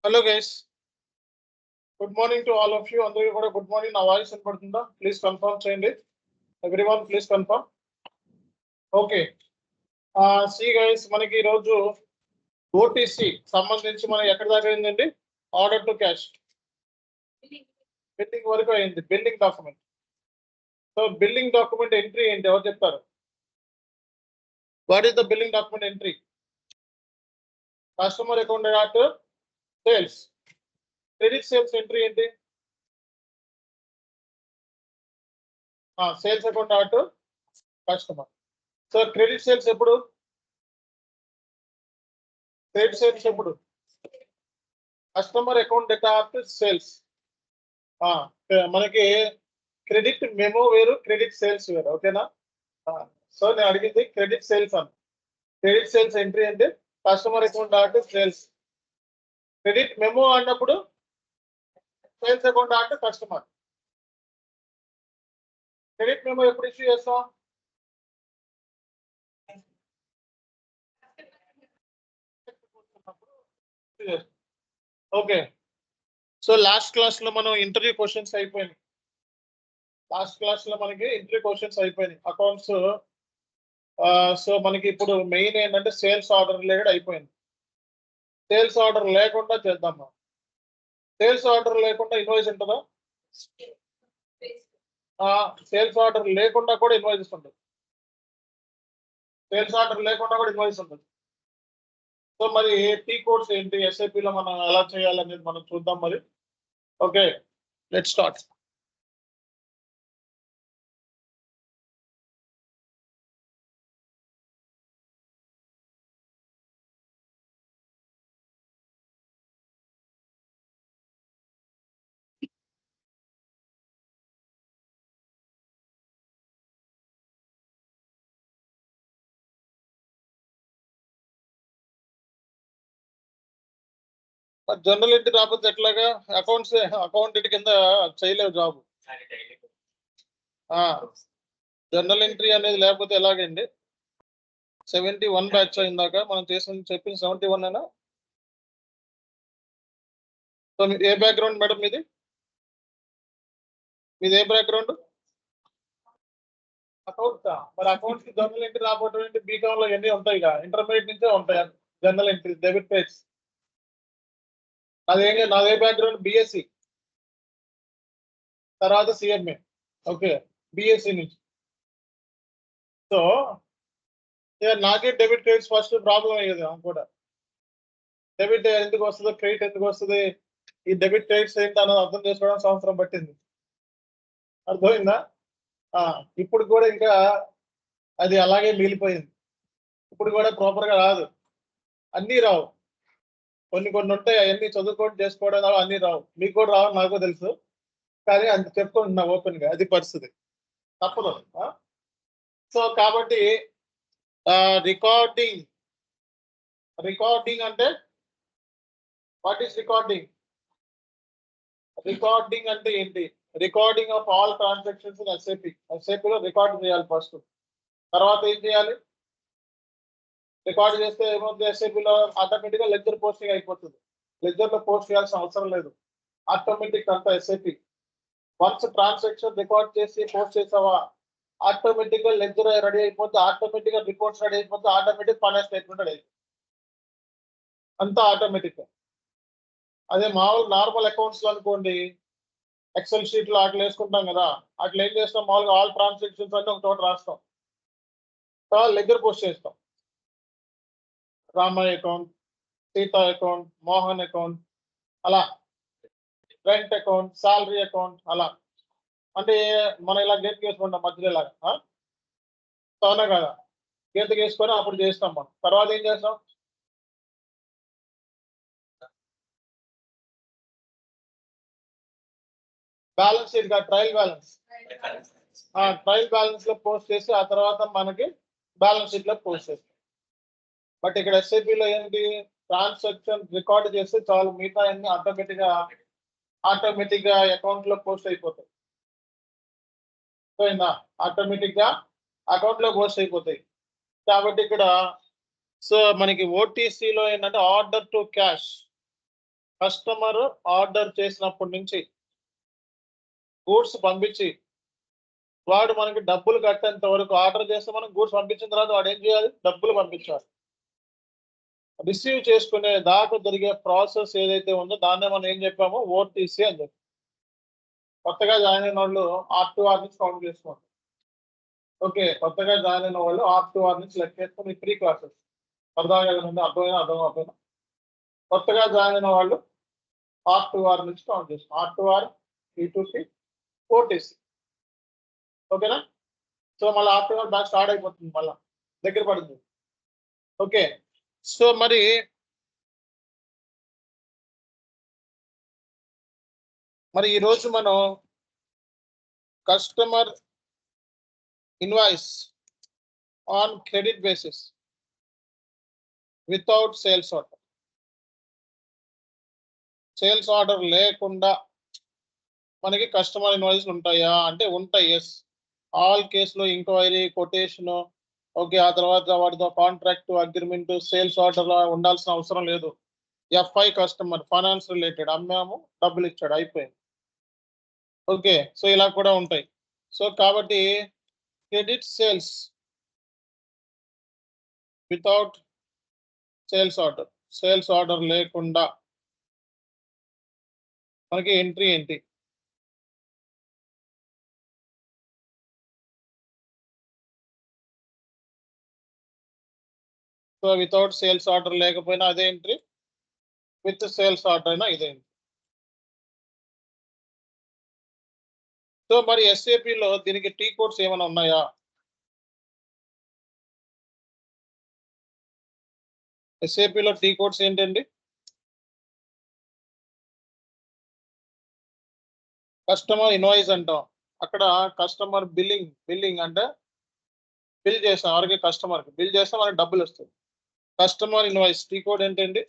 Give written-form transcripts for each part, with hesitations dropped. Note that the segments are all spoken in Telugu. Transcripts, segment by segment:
Hello guys. Good morning to all of you. Andriki kuda good morning. Na voice వినపడుతుందా? Please confirm చేయండి. Everyone please confirm. Okay. See guys, మనకి ఈ రోజు OTC సంబంధించి మనం ఎక్కడ దాకా అయిందండి? Order to cash. బిల్డింగ్ వరకు అయింది. Billing document. So billing document entry ఏంటి ఎవరు చెప్తారు? What is the billing document entry? Customer account dot sales. Credit sales entry ఏంటి? Sales account dot customer. So credit sales ఎప్పుడు? క్రెడిట్ సేల్స్ ఎప్పుడు? Customer account dot sales. మనకి క్రెడిట్ మెమో వేరు, క్రెడిట్ సేల్స్ వేరు. ఓకేనా? సో నేను అడిగింది క్రెడిట్ సేల్స్ అని. క్రెడిట్ సేల్స్ ఎంట్రీ అంటే customer account dot sales. Credit memo అన్నప్పుడు sales account dot customer. Credit memo ఎప్పుడు ఇష్యూ చేస్తాం? ఓకే. సో లాస్ట్ క్లాస్ లో మనం ఇంటర్వ్యూ క్వశ్చన్స్ అయిపోయినాయి. లాస్ట్ క్లాస్ లో మనకి ఇంటర్వ్యూ క్వశ్చన్స్ అయిపోయినాయి అకౌంట్స్. సో మనకి ఇప్పుడు మెయిన్ ఏంటంటే సేల్స్ ఆర్డర్ రిలేటెడ్ అయిపోయింది. సేల్స్ ఆర్డర్ లేకుండా చేద్దాం మనం. సేల్స్ ఆర్డర్ లేకుండా ఇన్వాయిస్ ఉంటుందా? సేల్స్ ఆర్డర్ లేకుండా కూడా ఇన్వాయిస్ ఉంటుంది. సేల్స్ ఆర్డర్ లేకుండా కూడా ఇన్వాయిస్ ఉంటుంది. సో మరి టీ కోడ్స్ ఏంటి, ఎస్ఐపిలో మనం ఎలా చేయాలనేది మనం చూద్దాం మరి. Okay, let's start. General entry రాకపోతే ఎట్లాగా? అకౌంట్ కింద చేయలేవు జాబ్. జనరల్ ఎంట్రీ అనేది లేకపోతే ఎలాగండి? 71 బ్యాచ్ అయిందాక మనం చెప్పింది 71 అయినా. సో ఏ బ్యాక్గ్రౌండ్ మేడం మీది ఏ బ్యాక్గ్రౌండ్? అకౌంట్. మరి అకౌంట్స్ కి జనరల్ ఎంట్రీ రాకపోవడం ఏంటి? బీకామ్ లో ఎన్ని ఉంటాయి, ఇంటర్మీడియట్ నుంచే ఉంటాయి జనరల్ ఎంట్రీ, డెబిట్ పేజ్. నాదే బ్యాక్గ్రౌండ్ బిఎస్సి, తర్వాత సిఎంఏ. ఓకే, బిఎస్సి నుంచి. సో నాకే డెబిట్ క్రెడిట్స్ ఫస్ట్ ప్రాబ్లం అయ్యేది కూడా. డెబిట్ ఎందుకు వస్తుందో, క్రెడిట్ ఎందుకు వస్తుంది, ఈ డెబిట్ క్రెడిట్స్ ఏంటి అన్నది అర్థం చేసుకోవడం సంవత్సరం పట్టింది. అర్థమైందా? ఇప్పుడు కూడా ఇంకా అది అలాగే మిగిలిపోయింది. ఇప్పుడు కూడా ప్రాపర్ గా రాదు, అన్నీ రావు. కొన్ని ఉంటాయి, అవన్నీ చదువుకోవడం చేసుకోవడం అన్నీ రావు. మీకు కూడా రావు, నాకు తెలుసు. కానీ అంత చెప్పుకుంటున్నా ఓపెన్ గా, అది పరిస్థితి, తప్పదు. సో కాబట్టి రికార్డింగ్ అంటే వాట్ ఈస్ రికార్డింగ్? రికార్డింగ్ అంటే ఏంటి? Recording of all transactions in SAP లో రికార్డ్ చేయాలి ఫస్ట్. తర్వాత ఏం చేయాలి? రికార్డ్ చేస్తే ఏమవుతుంది? ఎస్ఏపీలో ఆటోమేటిక్ గా లెడ్జర్ పోస్టింగ్ అయిపోతుంది. లెడ్జర్ లో పోస్ట్ చేయాల్సిన అవసరం లేదు, ఆటోమేటిక్ అంతా ఎస్ఏపి. వన్స్ ట్రాన్సాక్షన్ రికార్డ్ చేసి పోస్ట్ చేసావా, ఆటోమేటిక్ గా లెడ్జర్ రెడీ అయిపోతే, ఆటోమేటిక్ గా రిపోర్ట్స్ రెడీ అయిపోతే, ఆటోమేటిక్ ఫైనాన్స్ స్టేట్మెంట్ రెడీ అయిపోతుంది. అంతా ఆటోమేటిక్ గా. అదే మామూలు నార్మల్ అకౌంట్స్ లో అనుకోండి, ఎక్సెల్ షీట్ లో అట్లా వేసుకుంటాం కదా, అట్లా ఏం చేస్తాం, మామూలుగా ఆల్ ట్రాన్సాక్షన్స్ అన్ని ఒక చోట రాస్తాం, తర్వాత లెడ్జర్ పోస్ట్ చేస్తాం. Ramaiah account, Sita account, Mohan account, అలా రెంట్ అకౌంట్, సాలరీ అకౌంట్, అలా. అంటే మనం ఇలా గీతకి వేసుకుంటాం మధ్యలో ఇలాగా. అవునా కదా? గీతకి వేసుకొని అప్పుడు చేస్తాం మనం. తర్వాత ఏం చేస్తాం? బ్యాలెన్స్ షీట్ కాదు, ట్రయల్ బ్యాలెన్స్. ట్రయల్ బ్యాలెన్స్ లో పోస్ట్ చేసి ఆ తర్వాత మనకి బ్యాలెన్స్ షీట్ లో పోస్ట్ చేస్తాం. బట్ ఇక్కడ ఎస్ఐపిలో ఏంటి, ట్రాన్సాక్షన్ రికార్డ్ చేస్తే చాలు, మిగతా అన్ని ఆటోమేటిక్ గా అకౌంట్ లో పోస్ట్ అయిపోతాయి. ఆటోమేటిక్ గా అకౌంట్ లో పోస్ట్ అయిపోతాయి. కాబట్టి ఇక్కడ సో మనకి ఓటీసీలో ఏంటంటే order to cash. Customer order చేసినప్పటి నుంచి గూడ్స్ పంపించి వాడు మనకి డబ్బులు కట్టేంత వరకు ఆర్డర్ చేస్తే మనం గూడ్స్ పంపించిన తర్వాత వాడు ఏం చేయాలి? డబ్బులు పంపించాలి. రిసీవ్ చేసుకునే దాకా జరిగే ప్రాసెస్ ఏదైతే ఉందో దాన్నే మనం ఏం చెప్పాము? ఓటీసీ అని చెప్పి. కొత్తగా జాయిన్ అయిన వాళ్ళు R2R నుంచి కౌంట్ చేసుకోండి. ఓకే, కొత్తగా జాయిన్ అయిన వాళ్ళు R2R నుంచి లెక్కేసుకుని 3 క్లాసెస్ సరదాగా అర్థమైనా కొత్తగా జాయిన్ అయిన వాళ్ళు R2R నుంచి కౌంట్ చేసుకోండి. R2R, P2P, OTC. ఓకేనా? సో మళ్ళీ R2R బ్యాచ్ స్టార్ట్ అయిపోతుంది, మళ్ళా దగ్గర పడుతుంది. ఓకే, సో మరి ఈరోజు మనం customer invoice on credit basis without sales order. Sales order లేకుండా మనకి కస్టమర్ ఇన్వాయిస్ ఉంటాయా అంటే ఉంటాయి. ఎస్, ఆల్ కేసులో ఎంక్వైరీ, కొటేషన్, ఓకే, ఆ తర్వాత వాటితో కాంట్రాక్ట్, అగ్రిమెంట్, సేల్స్ ఆర్డర్ ఉండాల్సిన అవసరం లేదు. FI కస్టమర్, ఫైనాన్స్ రిలేటెడ్, అమ్మాము, డబ్బులు ఇచ్చాడు, అయిపోయింది. ఓకే, సో ఇలా కూడా ఉంటాయి. సో కాబట్టి credit sales without sales order లేకుండా మనకి ఎంట్రీ ఏంటి? సో వితౌట్ సేల్స్ ఆర్డర్ లేకపోయినా అదే ఎంట్రీ, విత్ సేల్స్ ఆర్డర్ అయినా ఇదే ఎంట్రీ. సో మరి SAPలో దీనికి టీ కోడ్స్ ఏమైనా ఉన్నాయా? SAPలో టీ కోడ్స్ ఏంటండి? కస్టమర్ ఇన్వాయిస్ అంటాం. అక్కడ కస్టమర్ బిల్లింగ్ అంటే బిల్ చేస్తాం, ఎవరికి? కస్టమర్కి బిల్ చేస్తే మనకి డబ్బులు వస్తుంది. కస్టమర్ ఇన్వాయిస్ టీ కోడ్ ఏంటండి?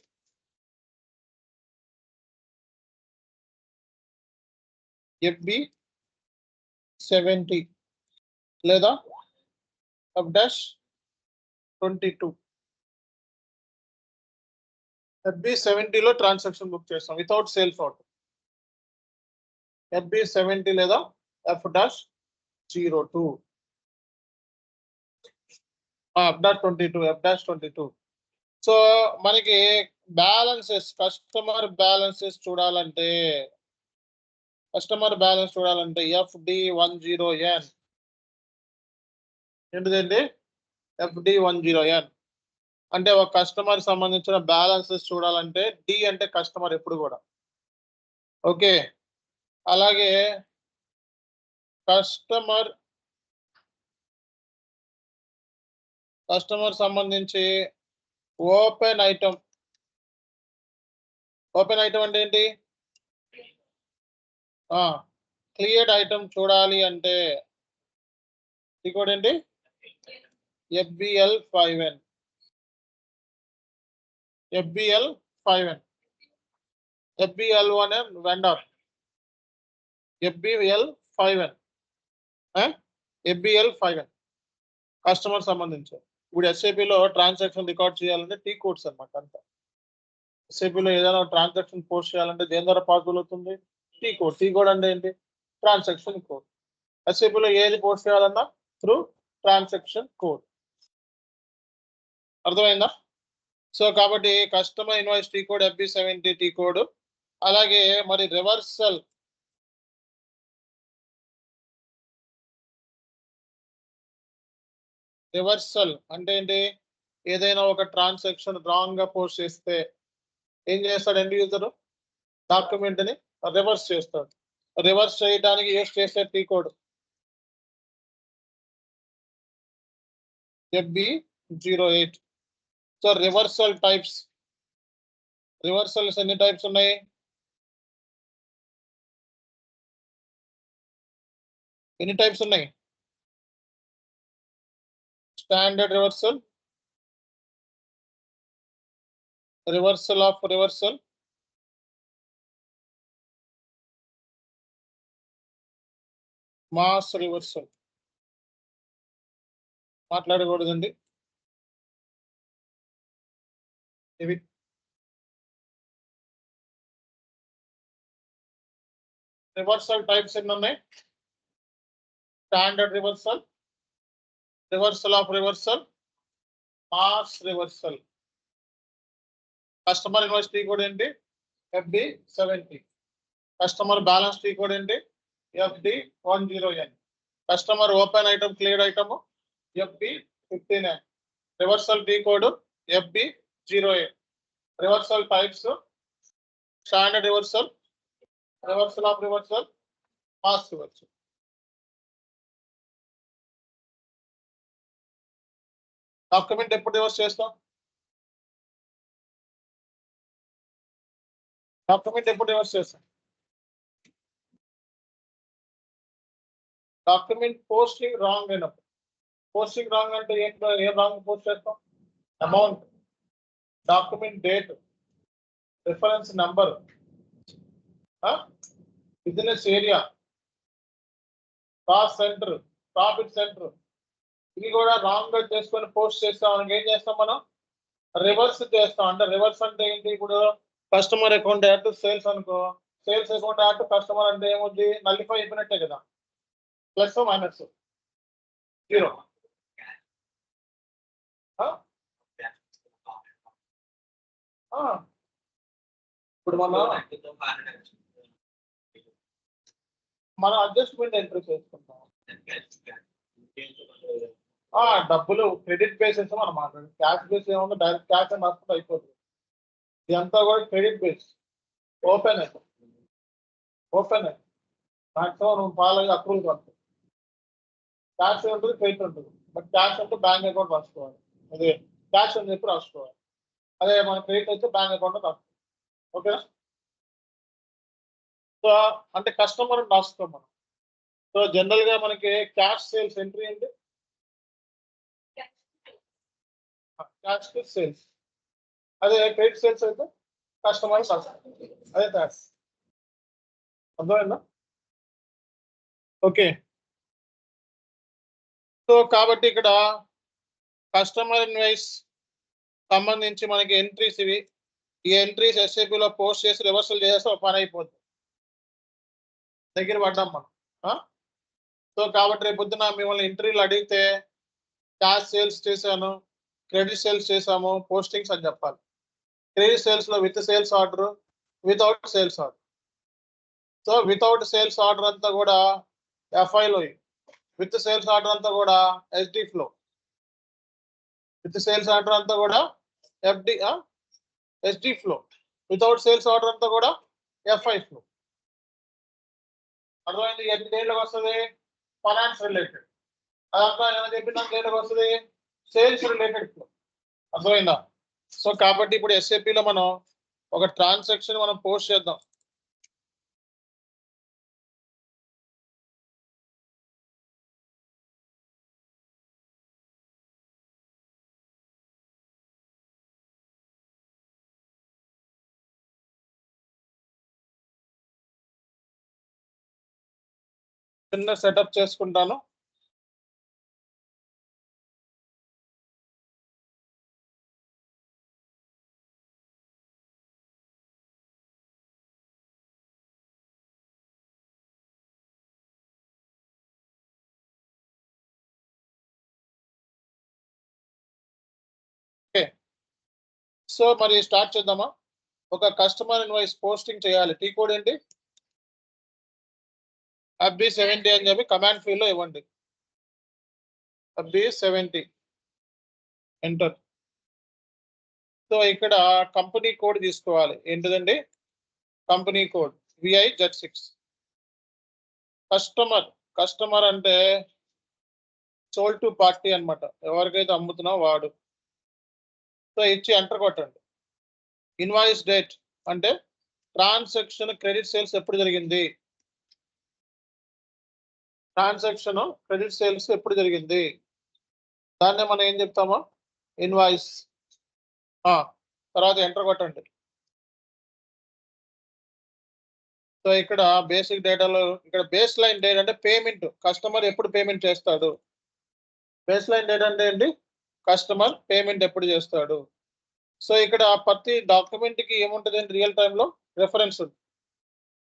FB70 లేదా F-22. FB70లో ట్రాన్సాక్షన్ బుక్ చేస్తాం వితౌట్ సేల్స్ ఆర్డర్. FB70 లేదా F-02. F-22. సో మనకి బ్యాలెన్సెస్, కస్టమర్ బ్యాలెన్సెస్ చూడాలంటే FD10N ఏంటిదండి? FD10N అంటే ఒక కస్టమర్ సంబంధించిన బ్యాలెన్సెస్ చూడాలంటే D అంటే కస్టమర్ ఎప్పుడు కూడా. ఓకే, అలాగే కస్టమర్ సంబంధించి ఓపెన్ ఐటమ్ అంటే ఏంటి? క్లియర్డ్ ఐటమ్ చూడాలి అంటే ఇంకోటి ఏంటి? FBL5N. FBL1N vendor. FBL5N customer సంబంధించి. ఇప్పుడు SAPలో ట్రాన్సాక్షన్ రికార్డ్ చేయాలంటే టీ కోడ్స్ అన్నమాట అంతా. SAPలో ఏదైనా ట్రాన్సాక్షన్ పోస్ట్ చేయాలంటే దేని ద్వారా పాసిబుల్ అవుతుంది? టీ కోడ్ అంటే ఏంటి? Transaction code. SAPలో ఏది పోస్ట్ చేయాలన్నా త్రూ ట్రాన్సాక్షన్ కోడ్. అర్థమైందా? సో కాబట్టి customer invoice T code FB70 T code. అలాగే మరి రివర్సల్ అంటే ఏంటి? ఏదైనా ఒక ట్రాన్సాక్షన్ రాంగ్ గా పోస్ట్ చేస్తే ఏం చేస్తాడు ఎండ్ యూజర్? డాక్యుమెంట్ ని రివర్స్ చేస్తాడు. రివర్స్ చేయడానికి యూస్ చేసే T code FB08. So reversals ఎన్ని టైప్స్ ఉన్నాయి? Standard reversal of reversal, mass reversal. మాట్లాడకూడదండి ఇవి. రివర్సల్ టైప్స్ ఎన్ని ఉన్నాయి? Standard reversal, reversal of reversal, mass reversal. Customer invoice T code ఏంటి? FD70. Customer balance T code ఏంటి? FD10N. Customer open item clear item FB59. Reversal T code FB08. Reversal types standard reversal, reversal of reversal, mass reversal. Document ఎప్పుడు రివర్స్ చేస్తాం? డాక్యుమెంట్ ఎప్పుడు రివర్స్ చేస్తాం? డాక్యుమెంట్ పోస్టింగ్ రాంగ్ అయినప్పుడు. పోస్టింగ్ రాంగ్ అంటే ఏం రాంగ్ పోస్ట్ చేస్తాం? Amount, document date, reference number, business area, cost centre, profit centre, ఇవి కూడా రాంగ్ గా చేసుకొని పోస్ట్ చేస్తాం. మనకి ఏం చేస్తాం మనం? రివర్స్ చేస్తాం. అంటే రివర్స్ అంటే ఏంటి? ఇప్పుడు customer account add to sales అనుకో, sales account add to customer అంటే ఏముంది? నల్లిఫై అయిపోయినట్టే కదా, ప్లస్ మైనస్ 0. ఇప్పుడు మనం అడ్జస్ట్మెంట్ ఎంట్రీ చేసుకుంటాం. డబ్బులు క్రెడిట్ బేసెస్ మనం మాట్లాడు. క్యాష్ బేస్ ఏమన్నా డైరెక్ట్ క్యాష్ అని రాసుకుంటే అయిపోతుంది. ఇదంతా కూడా క్రెడిట్ బేస్. ఓపెన్ మాక్సిమం నువ్వు ఫాలో అప్రూవల్ కలుగుతుంది. క్యాష్ ఉంటుంది, క్రెడిట్ ఉంటుంది. బట్ క్యాష్ అంటే బ్యాంక్ అకౌంట్ రాసుకోవాలి. అదే క్యాష్ అని చెప్పి రాసుకోవాలి. అదే మన క్రెడిట్ అయితే బ్యాంక్ అకౌంట్ రాసుకోవాలి. ఓకేనా? సో అంటే కస్టమర్ రాస్తాం మనం. సో జనరల్ గా మనకి క్యాష్ సేల్స్ ఎంట్రీ ఏంటి? Cash to sales. అదే క్రెడిట్ సేల్స్ అయితే కస్టమర్ అదే ట్యాక్స్. అర్థమైందా? ఓకే. సో కాబట్టి ఇక్కడ కస్టమర్ ఇన్వాయిస్ సంబంధించి మనకి ఎంట్రీస్ ఇవి. ఈ ఎంట్రీస్ SAPలో పోస్ట్ చేసి రివర్సల్ చేస్తే ఒక పని అయిపోతుంది. దగ్గర పడ్డాం మనం. సో కాబట్టి రేపు పొద్దున మిమ్మల్ని ఎంట్రీలు అడిగితే క్యాష్ సేల్స్ చేశాను, క్రెడిట్ సేల్స్ చేసాము, పోస్టింగ్స్ అని చెప్పాలి. క్రెడిట్ సేల్స్ లో with sales order, without sales order. So without sales order అంతా కూడా FIలో, విత్ సేల్స్ ఆర్డర్ అంతా కూడా SD flow, with sales order అంతా కూడా SD flow, without sales order అంతా కూడా FI ఫ్లో. అర్థమైంది? ఎన్ని డేట్లకు వస్తుంది? Finance related. అదంతా ఏమైనా చెప్పిన డేట్లకు వస్తుంది? Sales related flow. అర్థమైందా? సో కాబట్టి ఇప్పుడు SAPలో మనం ఒక ట్రాన్సాక్షన్ మనం పోస్ట్ చేద్దాం. చిన్న సెటప్ చేసుకుంటాను. ఓకే. సో మరి స్టార్ట్ చేద్దామా? ఒక కస్టమర్ ఇన్వాయిస్ పోస్టింగ్ చేయాలి. టీ కోడ్ ఏంటి? FB70 అని చెప్పి కమాండ్ ఫీల్డ్ లో ఇవ్వండి. FB70 enter. సో ఇక్కడ కంపెనీ కోడ్ తీసుకోవాలి. ఏంటిదండి? Company code VIZ6. కస్టమర్ అంటే సోల్డ్ టు పార్టీ అన్నమాట. ఎవరికైతే అమ్ముతున్నా వాడు. సో ఇచ్చి ఎంటర్ కొట్టండి. ఇన్వాయిస్ డేట్ అంటే ట్రాన్సాక్షన్ క్రెడిట్ సేల్స్ ఎప్పుడు జరిగింది? ట్రాన్సాక్షన్ క్రెడిట్ సేల్స్ ఎప్పుడు జరిగింది? దాన్నే మనం ఏం చెప్తామో ఇన్వాయిస్. తర్వాత ఎంటర్ కొట్టండి. సో ఇక్కడ బేసిక్ డేటాలో ఇక్కడ బేస్ లైన్ డేట్ అంటే పేమెంట్, కస్టమర్ ఎప్పుడు పేమెంట్ చేస్తాడు. బేస్ లైన్ డేట్ అంటే ఏంటి? కస్టమర్ పేమెంట్ ఎప్పుడు చేస్తాడు. సో ఇక్కడ ప్రతి డాక్యుమెంట్ కి ఏముంటుంది? రియల్ టైంలో రెఫరెన్స్ ఉంది.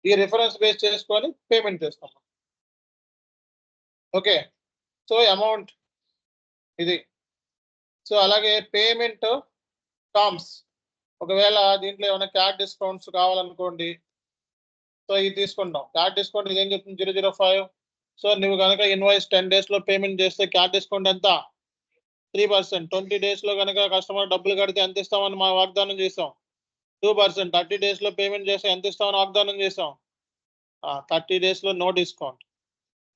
ఈ రిఫరెన్స్ బేస్ చేసుకొని పేమెంట్ చేస్తాం. ఓకే, సో అమౌంట్ ఇది. సో అలాగే పేమెంట్ టర్మ్స్, ఒకవేళ దీంట్లో ఏమైనా క్యాష్ డిస్కౌంట్స్ కావాలనుకోండి, సో ఇది తీసుకుంటాం. క్యాష్ డిస్కౌంట్ ఇదేం చెప్తుంది 005. సో నువ్వు కనుక ఇన్వాయిస్ 10 days లో పేమెంట్ చేస్తే క్యాష్ డిస్కౌంట్ ఎంత 3%. 20 days లో కనుక కస్టమర్ డబ్బులు కడితే ఎంత ఇస్తామని మా వాగ్దానం చేసాం 2%. 30 days లో పేమెంట్ చేస్తే ఎంత ఇస్తామని వాగ్దానం చేసాం 30 days లో నో డిస్కౌంట్.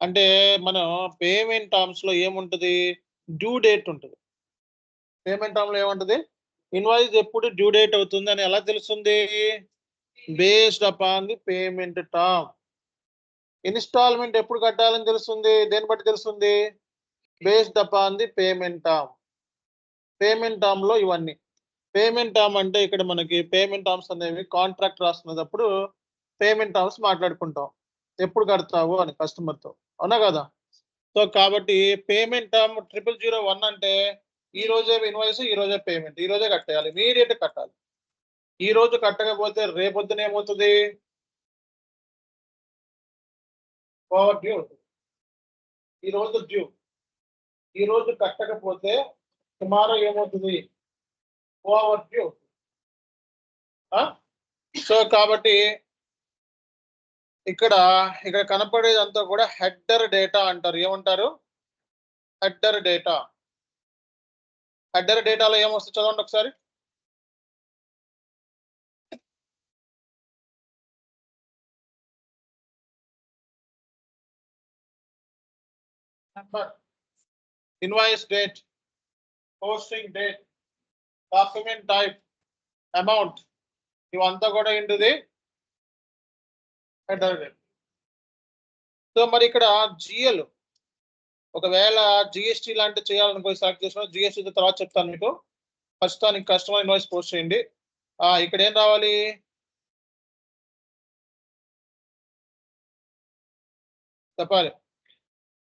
అంటే మనం పేమెంట్ టర్మ్స్ లో ఏముంటది, డ్యూ డేట్ ఉంటుంది. పేమెంట్ టర్మ్ లో ఏముంటది, ఇన్వాయిస్ ఎప్పుడు డ్యూ డేట్ అవుతుంది అని ఎలా తెలుస్తుంది, based upon the payment term. Instalment ఎప్పుడు కట్టాలని తెలుస్తుంది, దేని బట్టి తెలుస్తుంది, based upon the payment term. Payment term లో ఇవన్నీ. పేమెంట్ టర్మ్ అంటే ఇక్కడ మనకి పేమెంట్ టర్మ్స్ అనేవి కాంట్రాక్ట్ రాసుకునేటప్పుడు పేమెంట్ టర్మ్స్ మాట్లాడుకుంటాం, ఎప్పుడు కడతావు అని కస్టమర్ తో, అవునా కదా. సో కాబట్టి పేమెంట్ టర్మ్ 0001 అంటే ఈ రోజే ఇన్వాయిస్, ఈ రోజే పేమెంట్, ఈ రోజే కట్టేయాలి, ఇమీడియట్ కట్టాలి. ఈ రోజు కట్టకపోతే రేపొద్దున ఏమవుతుంది, ఓవర్ డ్యూ. ఈ రోజు డ్యూ, ఈ రోజు కట్టకపోతే టుమారో ఏమవుతుంది, ఓవర్ డ్యూ. సో కాబట్టి ఇక్కడ కనపడేదంతా కూడా హెడర్ డేటా అంటారు. ఏమంటారు, హెడర్ డేటా. హెడర్ డేటాలో ఏమొస్తుంది చదవండి ఒకసారి. Number, invoice date, posting date, document type, amount, ఇవంతా కూడా ఏంటిది హెడర్ డేటా. సో మరి ఇక్కడ జిఎల్, ఒకవేళ జిఎస్టీ లాంటివి చేయాలనుకో సెలెక్ట్ చేసిన జిఎస్టీ తర్వాత చెప్తాను మీకు. ఫస్ట్ దానికి కస్టమర్ ఇన్వాయిస్ పోస్ట్ చేయండి. ఇక్కడ ఏం రావాలి, చెప్పాలి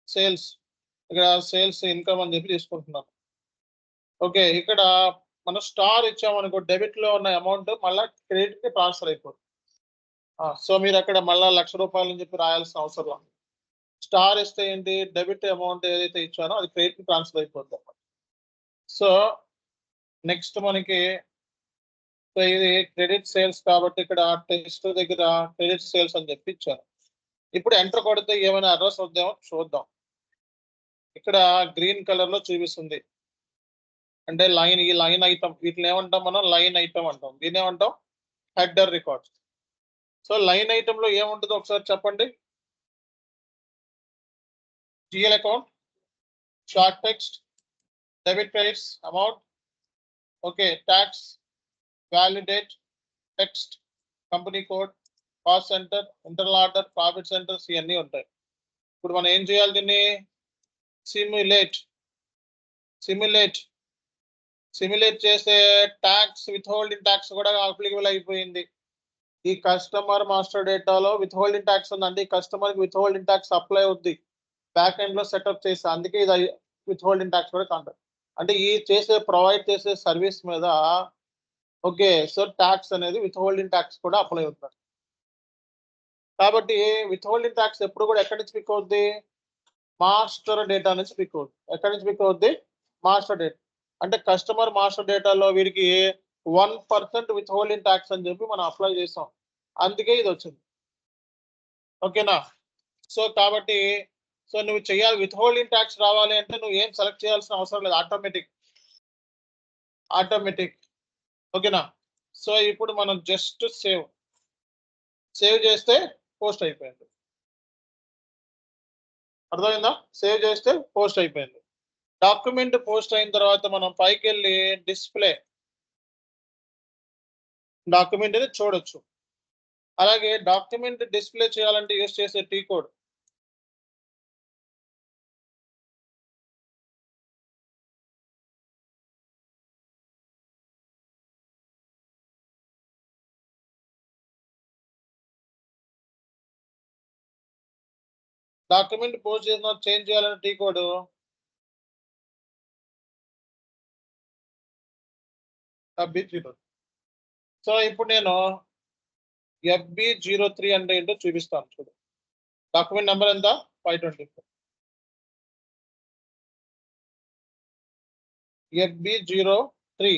సేల్స్. ఇక్కడ సేల్స్ ఇన్కమ్ అని చెప్పి తీసుకుంటున్నాను. ఓకే, ఇక్కడ మనం స్టార్ ఇచ్చామనుకో డెబిట్ లో ఉన్న అమౌంట్ మళ్ళీ క్రెడిట్ కి ట్రాన్స్ఫర్ అయిపోతుంది. సో మీరు అక్కడ మళ్ళీ ₹1,00,000 అని చెప్పి రాయాల్సిన అవసరం లేదు. స్టార్ ఇస్తే ఏంటి, డెబిట్ అమౌంట్ ఏదైతే ఇచ్చానో అది క్రెడిట్ కి ట్రాన్స్ఫర్ అయిపోతుంది. సో నెక్స్ట్ మనకి, సో ఇది క్రెడిట్ సేల్స్ కాబట్టి ఇక్కడ టెస్ట్ దగ్గర క్రెడిట్ సేల్స్ అని చెప్పి ఇచ్చాను. ఇప్పుడు ఎంటర్ కొడితే ఏమైనా అడ్రస్ వద్దామో చూద్దాం. ఇక్కడ గ్రీన్ కలర్ లో చూపిస్తుంది, అంటే లైన్, ఈ లైన్ ఐటమ్, వీటిని ఏమంటాం మనం, లైన్ ఐటమ్ అంటాం. దీన్ని ఏమంటాం, header record. So line item లో ఏముంటుందో ఒకసారి చెప్పండి. GL account, short text, debit credits, amount, okay, tax, validate, text, company code, cost centre, internal order, profit centres, ఇవన్నీ ఉంటాయి. ఇప్పుడు మనం ఏం చేయాలి, దీన్ని సిమ్యులేట్ చేస్తే ట్యాక్స్, విత్ హోల్డింగ్ ట్యాక్స్ కూడా అప్లికబుల్ అయిపోయింది. ఈ కస్టమర్ మాస్టర్ డేటాలో విత్ హోల్డింగ్ ట్యాక్స్ ఉందండి, కస్టమర్ కి విత్ హోల్డింగ్ ట్యాక్స్ అప్లై అవుద్ది, బ్యాక్ ఎండ్ లో సెటప్ చేస్తా, అందుకే ఇది విత్ హోల్డింగ్ ట్యాక్స్ కూడా కాంటాక్ట్. అంటే ఈ ప్రొవైడ్ చేసే సర్వీస్ మీద, ఓకే, సో ట్యాక్స్ అనేది విత్ హోల్డింగ్ ట్యాక్స్ కూడా అప్లై అవుతుంది. కాబట్టి విత్ హోల్డింగ్ ట్యాక్స్ ఎప్పుడు కూడా ఎక్కడి నుంచి పిక్ అవుద్ది, మాస్టర్ డేటా నుంచి పిక్ అవుద్ది. ఎక్కడి నుంచి పిక్ అవుద్ది, మాస్టర్ డేటా. అంటే కస్టమర్ మాస్టర్ డేటాలో వీరికి 1% విత్ హోల్డింగ్ ట్యాక్స్ అని చెప్పి మనం అప్లై చేసాం, అందుకే ఇది వచ్చింది. ఓకేనా. సో కాబట్టి సో నువ్వు చేయాలి, విత్ హోల్డింగ్ ట్యాక్స్ రావాలి అంటే నువ్వు ఏం సెలెక్ట్ చేయాల్సిన అవసరం లేదు, ఆటోమేటిక్. ఓకేనా. సో ఇప్పుడు మనం జస్ట్ సేవ్ చేస్తే పోస్ట్ అయిపోయింది. అర్థమైందా, సేవ్ చేస్తే పోస్ట్ అయిపోయింది. డాక్యుమెంట్ పోస్ట్ అయిన తర్వాత మనం పైకి వెళ్ళి డిస్ప్లే డాక్యుమెంట్ అనేది చూడొచ్చు. అలాగే డాక్యుమెంట్ డిస్ప్లే చేయాలంటే యూస్ చేసే టీ కోడ్, డాక్యుమెంట్ పోస్ట్ చేసిన చేంజ్ చేయాలంటే టీ కోడ్ సో ఇప్పుడు నేను FB03 అంటే ఏంటో చూపిస్తాను చూడు. డాక్యుమెంట్ నెంబర్ ఎంత 524. FB03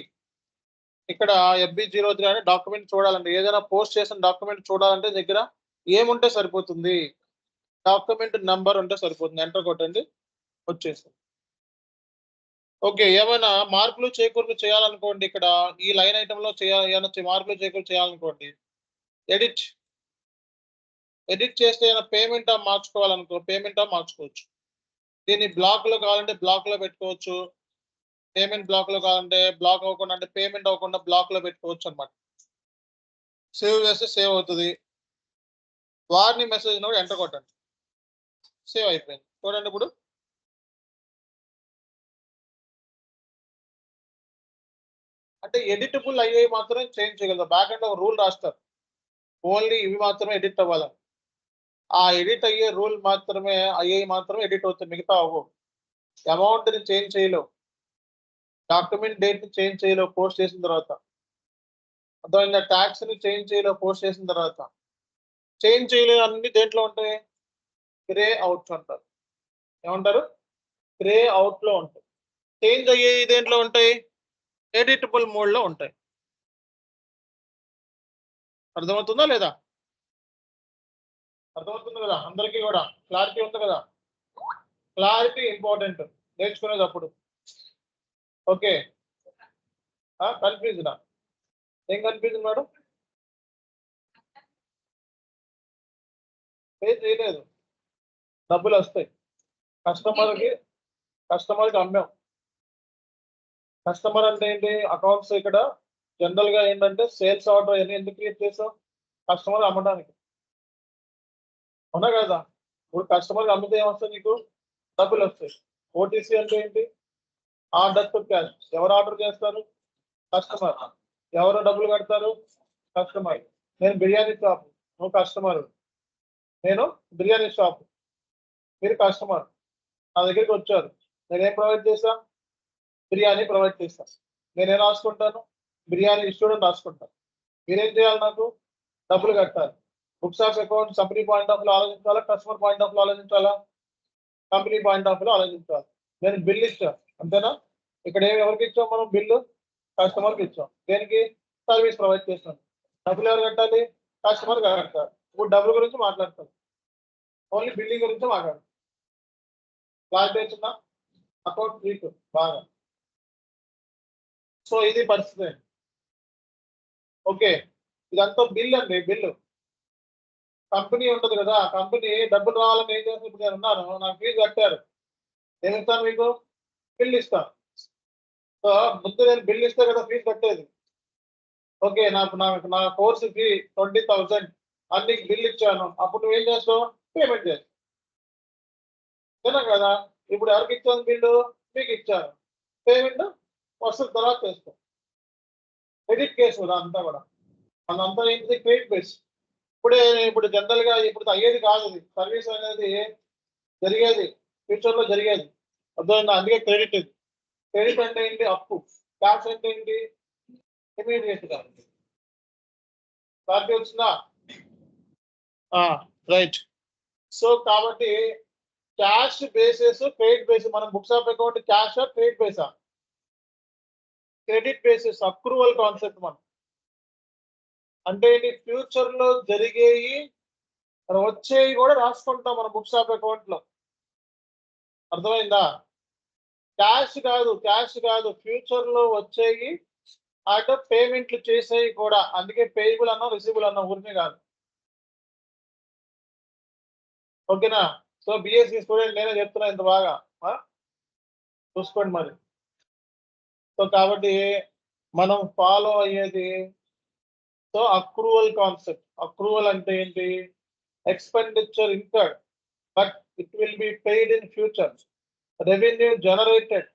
ఇక్కడ FB03 అనే డాక్యుమెంట్ చూడాలంటే ఏదైనా పోస్ట్ చేసిన డాక్యుమెంట్ చూడాలంటే దగ్గర ఏముంటే సరిపోతుంది, డాక్యుమెంట్ నంబర్ ఉంటే సరిపోతుంది. ఎంటర్ కొట్టండి, వచ్చేసింది. ఓకే, ఏమైనా మార్పులు చేకూర్పులు చేయాలనుకోండి, ఇక్కడ ఈ లైన్ ఐటమ్ లో ఏమైనా మార్పులు చేకూర్పు చేయాలనుకోండి, ఎడిట్ చేస్తే ఏమైనా పేమెంట్ మార్చుకోవాలనుకో పేమెంట్ మార్చుకోవచ్చు. దీన్ని బ్లాక్ లో కావాలంటే బ్లాక్ లో పెట్టుకోవచ్చు, పేమెంట్ బ్లాక్ లో కావాలంటే బ్లాక్ అవ్వకుండా అంటే పేమెంట్ అవ్వకుండా బ్లాక్ లో పెట్టుకోవచ్చు అనమాట. సేవ్ చేస్తే సేవ్ అవుతుంది. వార్నింగ్ మెసేజ్ కూడా ఎంటర్ కొట్టండి, సేవ్ అయిపోయింది. చూడండి ఇప్పుడు అంటే ఎడిటబుల్ అయ్యేవి మాత్రమే చేంజ్ చేయగలరు. బ్యాక్ అండ్ ఒక రూల్ రాస్తారు, ఓన్లీ ఇవి మాత్రమే ఎడిట్ అవ్వాలని. ఆ ఎడిట్ అయ్యే రూల్ మాత్రమే అయ్యేవి మాత్రమే ఎడిట్ అవుతాయి, మిగతా అవ్వవు. అమౌంట్ ని చేంజ్ చేయలేవు, డాక్యుమెంట్ డేట్ ని చేంజ్ చేయలేవు పోస్ట్ చేసిన తర్వాత. అర్థమైందా? ట్యాక్స్ ని చేంజ్ చేయలేవు పోస్ట్ చేసిన తర్వాత. చేంజ్ చేయలేవు అన్ని దేంట్లో ఉంటాయి, గ్రే అవుట్ అంటారు. ఏమంటారు? గ్రే అవుట్ లో ఉంటాయి. చేంజ్ అయ్యేవి దేంట్లో ఉంటాయి, ఎడిటబుల్ మోడ్ లో ఉంటాయి. అర్థమవుతుందా లేదా? అర్థమవుతుంది కదా అందరికీ కూడా? క్లారిటీ ఉంది కదా? క్లారిటీ ఇంపార్టెంట్ నేర్చుకునేటప్పుడు. ఓకే, కన్ఫ్యూజన్ ఏం కన్ఫ్యూజన్ మేడం? పే చేయలేదు, డబ్బులు వస్తాయి. కస్టమర్కి అమ్మాం. కస్టమర్ అంటే ఏంటి? అకౌంట్స్ ఇక్కడ జనరల్ గా ఏంటంటే సేల్స్ ఆర్డర్ అన్ని ఎందుకు క్రియేట్ చేసాం, కస్టమర్ అమ్మడానికి. అవునా కదా? ఇప్పుడు కస్టమర్ అమ్మితే ఏమొస్తాయి, నీకు డబ్బులు వస్తాయి. ఓటీసీ అంటే ఏంటి? Order to cash. ఎవరు ఆర్డర్ చేస్తారు? కస్టమర్. ఎవరు డబ్బులు కడతారు? కస్టమర్. నేను బిర్యానీ షాప్, నువ్వు కస్టమర్. నేను బిర్యానీ షాప్, మీరు కస్టమర్. నా దగ్గరికి వచ్చారు, నేనేం ప్రొవైడ్ చేస్తా? బిర్యానీ ప్రొవైడ్ చేస్తా. నేనేం రాసుకుంటాను? బిర్యానీ ఇష్యూడని రాసుకుంటాను. మీరేం చేయాలి? నాకు డబ్బులు కట్టాలి. Books of account company point of లో ఆలోచించాలా, కస్టమర్ పాయింట్ ఆఫ్ లో ఆలోచించాలా? కంపెనీ పాయింట్ ఆఫ్ లో ఆలోచించాలి. నేను బిల్ ఇచ్చా, అంతేనా? ఇక్కడ ఎవరికి ఇచ్చాం మనం? బిల్లు కస్టమర్కి ఇచ్చాం. దేనికి? సర్వీస్ ప్రొవైడ్ చేస్తాం. డబ్బులు ఎవరు కట్టాలి? కస్టమర్ కట్టాలి. ఇప్పుడు డబ్బుల గురించి మాట్లాడతాం, ఓన్లీ బిల్లింగ్ గురించి మాట్లాడతాం. క్లారిటీ వచ్చిందా? అకౌంట్ వీక్ బాగా. సో ఇది పరిస్థితి. ఓకే, ఇదంతా బిల్ అండి. బిల్లు కంపెనీ ఉంటుంది కదా, కంపెనీ డబ్బులు రావాలని ఏం చేస్తుంది? ఇప్పుడు నేను ఉన్నాను, నాకు ఫీజు కట్టారు, నేను ఇస్తాను మీకు బిల్ ఇస్తాను. సో ముందు నేను బిల్ ఇస్తే కదా ఫీజు కట్టేది. ఓకే, నా కోర్సు ఫీ 20,000 అన్ని బిల్ ఇచ్చాను, అప్పుడు నువ్వు ఏం చేస్తావు? పేమెంట్ చేస్తావు, అంతేనా కదా? ఇప్పుడు ఎవరికి ఇచ్చాను బిల్లు? మీకు ఇచ్చాను. పేమెంట్ వస్తుంది తర్వాత చేస్తాం. క్రెడిట్ కేసు కూడా అంతా కూడా అదంతా ఏంటిది? Credit base. ఇప్పుడు జనరల్ గా ఇప్పుడు అయ్యేది కాదు, ఇది సర్వీస్ అనేది జరిగేది ఫ్యూచర్ లో జరిగేది. అర్థమైందా? అందుకే క్రెడిట్. ఇది క్రెడిట్ అంటే ఏంటి? అప్పు. క్యాష్ అంటే ఏంటి? ఇమీడియట్ గా. క్లారిటీ వచ్చిందా? రైట్. సో కాబట్టి క్యాష్ బేసిస్, క్రెడిట్ బేసిస్. మనం books of account cash credit basis? Credit basis, accrual concept. మనం అంటే ఫ్యూచర్ లో జరిగేవి వచ్చేవి కూడా రాసుకుంటాం మనం బుక్స్ ఆఫ్ అకౌంట్ లో. అర్థమైందా? క్యాష్ కాదు, ఫ్యూచర్ లో వచ్చేవి అటు పేమెంట్లు చేసేవి కూడా. అందుకే పేయబుల్ అన్నా రిసీబుల్ అన్నా, ఊరినే కాదు. ఓకేనా? సో బిఎస్సి స్టూడెంట్ నేనే చెప్తున్నా ఇంత బాగా చూసుకోండి మరి. సో కాబట్టి మనం ఫాలో అయ్యేది సో అక్రూవల్ కాన్సెప్ట్. అక్రూవల్ అంటే ఏంటి? Expenditure incurred but it will be paid in future. Revenue generated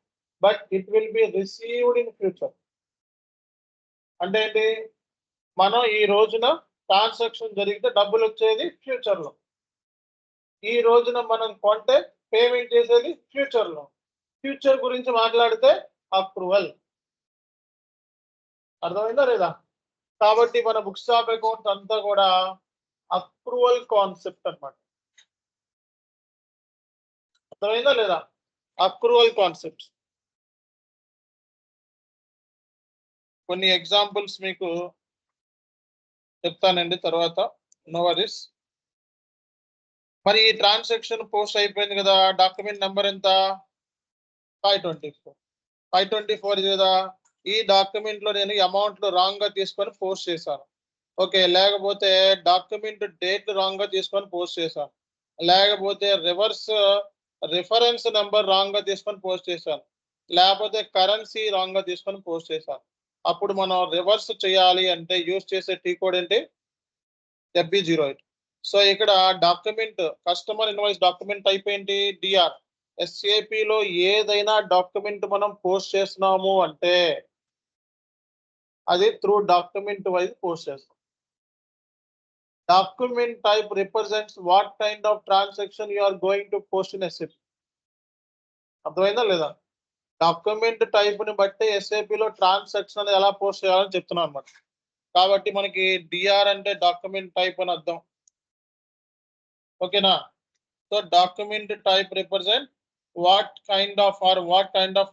but it will be received in future. అంటే ఏంటి? మనం ఈ రోజున ట్రాన్సాక్షన్ జరిగితే డబ్బులు వచ్చేది ఫ్యూచర్ లో. ఈ రోజున మనం కొంటే పేమెంట్ చేసేది ఫ్యూచర్ లో. ఫ్యూచర్ గురించి మాట్లాడితే అప్రూవల్. అర్థమైందా లేదా? కాబట్టి మన బుక్స్ ఆఫ్ అకౌంట్స్ అంతా కూడా అక్రూవల్ కాన్సెప్ట్ అన్నమాట. అర్థమైందా లేదా? Accrual concept. కొన్ని ఎగ్జాంపుల్స్ మీకు చెప్తానండి తర్వాత, నో వరీస్. మరి ఈ ట్రాన్సాక్షన్ పోస్ట్ అయిపోయింది కదా, డాక్యుమెంట్ నెంబర్ ఎంత? 524. 524 ఇది కదా. ఈ డాక్యుమెంట్ లో నేను అమౌంట్ రాంగ్ గా తీసుకొని పోస్ట్ చేశాను. ఓకే, లేకపోతే డాక్యుమెంట్ డేట్ రాంగ్ గా తీసుకొని పోస్ట్ చేశాను, లేకపోతే రిఫరెన్స్ నెంబర్ రాంగ్ గా తీసుకొని పోస్ట్ చేశాను, లేకపోతే కరెన్సీ రాంగ్ గా తీసుకొని పోస్ట్ చేశాను. అప్పుడు మనం రివర్స్ చేయాలి అంటే యూజ్ చేసే టీ కోడ్ ఏంటి? FB08. సో ఇక్కడ document customer invoice document type ఏంటి? DR. SAP లో ఏదైనా డాక్యుమెంట్ మనం పోస్ట్ చేస్తున్నాము అంటే అది త్రూ డాక్యుమెంట్ వైజ్ పోస్ట్ చేస్తాం. Document type represents what kind of transaction you are going to post in SAP. అర్థమైందా లేదా? డాక్యుమెంట్ టైప్ ని బట్టి SAP లో ట్రాన్సాక్షన్ అనేది ఎలా పోస్ట్ చేయాలని చెప్తున్నాను అన్నమాట. కాబట్టి మనకి DR అంటే డాక్యుమెంట్ టైప్ అని అర్థం. ఓకేనా? So document type represent what kind of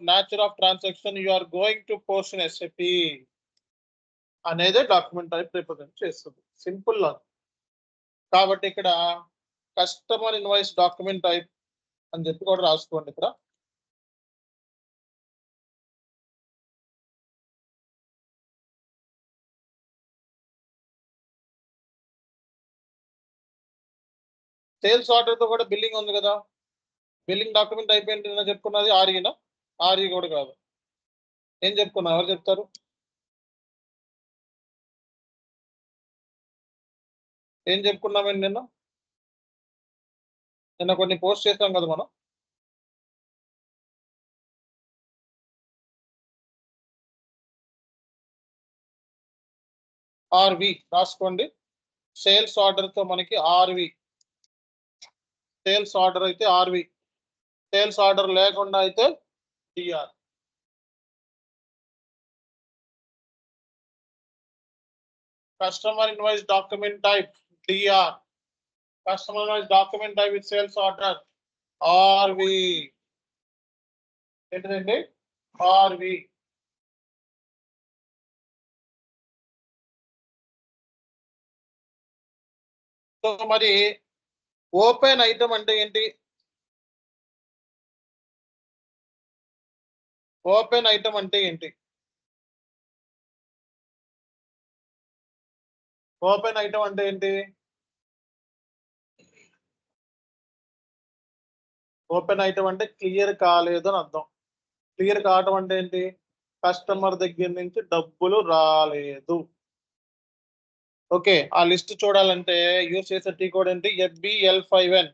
nature of transaction you are going to post in SAP అనేది డాక్యుమెంట్ టైప్ రిప్రజెంట్ చేస్తుంది. సింపుల్ లా. కాబట్టి ఇక్కడ కస్టమర్ ఇన్వాయిస్ డాక్యుమెంట్ టైప్ అని చెప్పి కూడా రాసుకోండి. ఇక్కడ సేల్స్ ఆర్డర్ తో కూడా బిల్లింగ్ ఉంది కదా. బిల్లింగ్ డాక్యుమెంట్ అయిపోయింది నేను చెప్పుకున్నది REనా? RE కూడా కాదు. ఏం చెప్పుకున్నా? ఎవరు చెప్తారు? ఏం చెప్పుకున్నామండి నిన్న కొన్ని పోస్ట్ చేస్తాం కదా మనం. RV రాసుకోండి. సేల్స్ ఆర్డర్ తో మనకి RV. సేల్స్ ఆర్డర్ అయితే RV, సేల్స్ ఆర్డర్ లేకుండా అయితే DR. Customer invoice document type DR. Customer invoice document type with sales order RV. ఏంటండి? RV. సో మరి ఓపెన్ ఐటమ్ అంటే ఏంటి? ఓపెన్ ఐటమ్ అంటే ఏంటి? ఓపెన్ ఐటమ్ అంటే ఏంటి? ఓపెన్ ఐటమ్ అంటే క్లియర్ కాలేదు అని అర్థం. క్లియర్ కావటం అంటే ఏంటి? కస్టమర్ దగ్గర నుంచి డబ్బులు రాలేదు. ఓకే, ఆ లిస్ట్ చూడాలంటే యూజ్ చేసే టీ కోడ్ ఏంటి? FBL5N.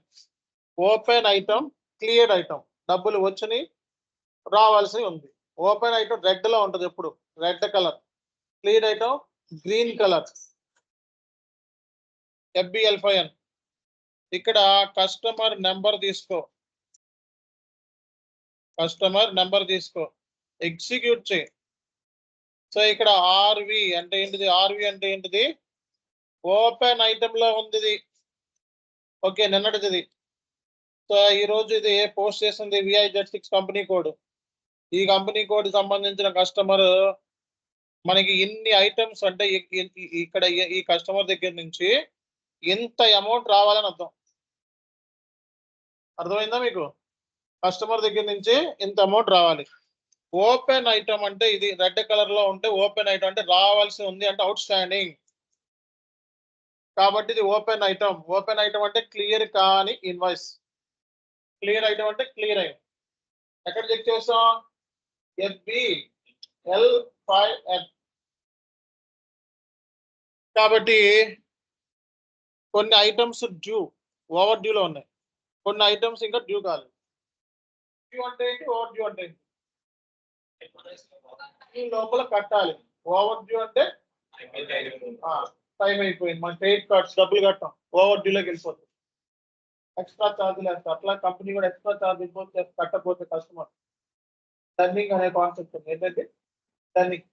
Open item, clear item. డబ్బులు వచ్చి రావాల్సి ఉంది. ఓపెన్ ఐటమ్ రెడ్ లో ఉంటుంది, ఎప్పుడు red colour. Clear item green colour. FBL5N. ఇక్కడ కస్టమర్ నెంబర్ తీసుకో, కస్టమర్ నెంబర్ తీసుకో, ఎగ్జిక్యూట్ చేయి. సో ఇక్కడ RV అంటే ఏంటిది? RV అంటే ఏంటిది? ఓపెన్ ఐటమ్ లో ఉంది ఇది. ఓకే, నిన్నటిది. సో ఈ రోజు ఇది పోస్ట్ చేసింది VIZ6 కంపెనీ కోడ్. ఈ కంపెనీ కోడ్ సంబంధించిన కస్టమర్ మనకి ఇన్ని ఐటమ్స్ అంటే ఇక్కడ ఈ కస్టమర్ దగ్గర నుంచి ఇంత అమౌంట్ రావాలని అర్థం. అర్థమైందా మీకు? కస్టమర్ దగ్గర నుంచి ఇంత అమౌంట్ రావాలి. ఓపెన్ ఐటమ్ అంటే ఇది రెడ్ కలర్ లో ఉంటే ఓపెన్ ఐటమ్ అంటే రావాల్సి ఉంది అంటే అవుట్ స్టాండింగ్. కాబట్టి ఇది ఓపెన్ ఐటమ్. ఓపెన్ ఐటమ్ అంటే క్లియర్ కాని ఇన్వాయిస్. క్లియర్ ఐటమ్ అంటే క్లియర్ అయింది. ఎక్కడ చెక్ చేస్తాం? FBL5N. కాబట్టి కొన్ని ఐటమ్స్ డ్యూ, ఓవర్ డ్యూలో ఉన్నాయి. కొన్ని ఐటమ్స్ ఇంకా డ్యూ కాలేదు. డ్యూ అంటే ఏంటి? ఓవర్ డ్యూ అంటే ఏంటి? ఈ లోపల కట్టాలి. ఓవర్ డ్యూ అంటే టైం అయిపోయింది, మన క్రెడిట్ కార్డ్స్ డబ్బులు కట్టాం, ఓవర్ డ్యూలోకి వెళ్ళిపోతుంది, ఎక్స్ట్రా ఛార్జీలు వేస్తారు. అట్లా కంపెనీ కూడా ఎక్స్ట్రా ఛార్జ్ కట్టకపోతే కస్టమర్ టర్నింగ్ అనే కాన్సెప్ట్ ఉంది. ఏంటంటే టర్నింగ్.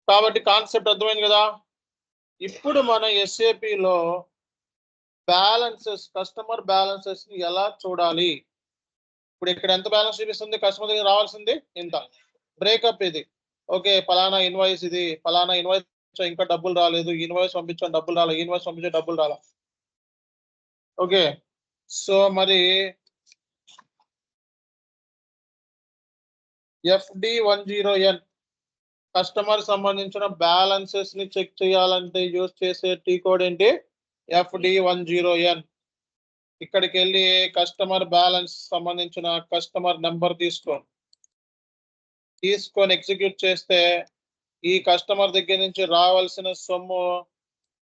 కాబట్టి కాన్సెప్ట్ అర్థమైంది కదా. ఇప్పుడు మన ఎస్ఏపిలో బ్యాలెన్సెస్, కస్టమర్ బ్యాలెన్సెస్ ని ఎలా చూడాలి? ఇప్పుడు ఇక్కడ ఎంత బ్యాలెన్స్ చూపిస్తుంది? కస్టమర్ దగ్గర రావాల్సింది ఇంత. బ్రేకప్ ఇది. ఓకే, పలానా ఇన్వాయిస్ ఇది, పలానా ఇన్వాయిస్ ఇంకా డబ్బులు రాలేదు, ఇన్వాయిస్ పంపించాను డబ్బులు రాలేదు, ఇన్వాయిస్ పంపించే డబ్బులు రాలా. ఓకే, సో మరి FD10N కస్టమర్ సంబంధించిన బ్యాలెన్సెస్ ని చెక్ చేయాలంటే యూజ్ చేసే టీ కోడ్ ఏంటి? FD10N. ఇక్కడికి వెళ్ళి కస్టమర్ బ్యాలెన్స్ సంబంధించిన కస్టమర్ నెంబర్ తీసుకొని ఎగ్జిక్యూట్ చేస్తే ఈ కస్టమర్ దగ్గర నుంచి రావాల్సిన సొమ్ము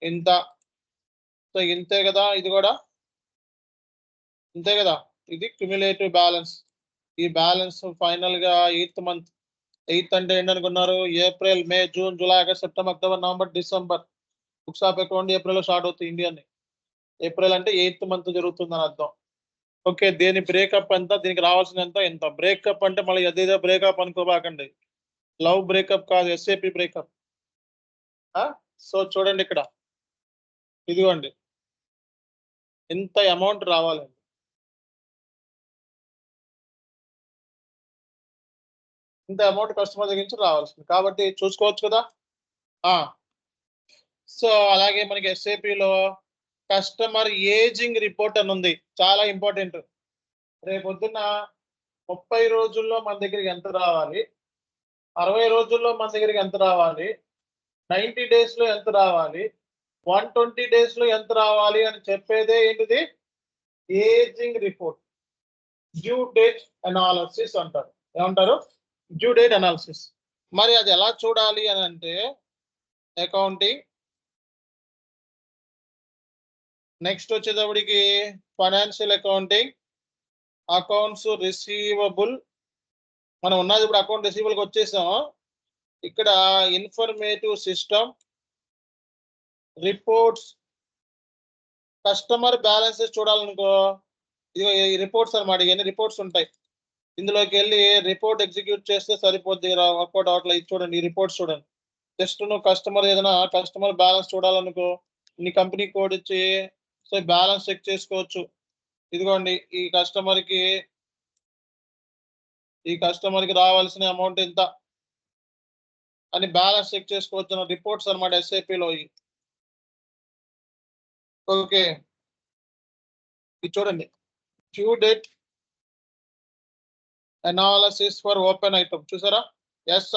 ఇంత. సో ఇంతే కదా, ఇది కూడా ఇంతే కదా. ఇది క్యుములేటివ్ బ్యాలెన్స్. ఈ బ్యాలెన్స్ ఫైనల్ గా 8th మంత్. 8th అంటే ఏంటనుకున్నారు? April, May, June, July, August, September, October, November, December. Books of account April లో స్టార్ట్ అవుతుంది ఇండియన్. ఏప్రిల్ అంటే 8th మంత్ జరుగుతుందని అర్థం. ఓకే, దేని బ్రేకప్ ఎంత, దీనికి రావాల్సిన ఎంత. బ్రేకప్ అంటే మళ్ళీ అదేదో బ్రేకప్ అనుకోబాకండి. లవ్ బ్రేకప్ కాదు, ఎస్ఏపి బ్రేకప్. సో చూడండి ఇక్కడ, ఇదిగోండి ఇంత అమౌంట్ రావాలండి. ఇంత అమౌంట్ కస్టమర్ దగ్గర నుంచి రావాల్సింది కాబట్టి చూసుకోవచ్చు కదా. సో అలాగే మనకి ఎస్ఏపిలో కస్టమర్ ఏజింగ్ రిపోర్ట్ అని ఉంది, చాలా ఇంపార్టెంట్. రేపొద్దున 30 రోజుల్లో మన దగ్గరికి ఎంత రావాలి, 60 రోజుల్లో మన దగ్గరికి ఎంత రావాలి, 90 days లో ఎంత రావాలి, 120 days లో ఎంత రావాలి అని చెప్పేదే ఏంటిది? Ageing report. Due date analysis అంటారు. ఏమంటారు? Due date analysis. మరి అది ఎలా చూడాలి అని అంటే అకౌంటింగ్, నెక్స్ట్ వచ్చేటప్పటికి ఫైనాన్షియల్ అకౌంటింగ్, అకౌంట్స్ రిసీవబుల్. మనం ఉన్నది ఇప్పుడు అకౌంట్ రిసీవబుల్కి వచ్చేసాం. ఇక్కడ informative system, reports, customer balances చూడాలనుకో ఇదిగో ఈ రిపోర్ట్స్ అనమాట. ఇవన్నీ రిపోర్ట్స్ ఉంటాయి. ఇందులోకి వెళ్ళి రిపోర్ట్ ఎగ్జిక్యూట్ చేస్తే సరిపోద్ది. వర్కౌట్ అవట్లే. ఇది చూడండి, ఈ రిపోర్ట్స్ చూడండి. జస్ట్ నువ్వు కస్టమర్ ఏదైనా కస్టమర్ బ్యాలెన్స్ చూడాలనుకో నీ కంపెనీ కోడ్ ఇచ్చి సో బ్యాలెన్స్ చెక్ చేసుకోవచ్చు. ఇదిగోండి ఈ కస్టమర్కి రావాల్సిన అమౌంట్ ఎంత అని బ్యాలెన్స్ చెక్ చేసుకోవచ్చు. రిపోర్ట్స్ అనమాట ఎస్ఏపిలో. ఓకే, ఇది చూడండి, due date analysis for open item. చూసారా? S_,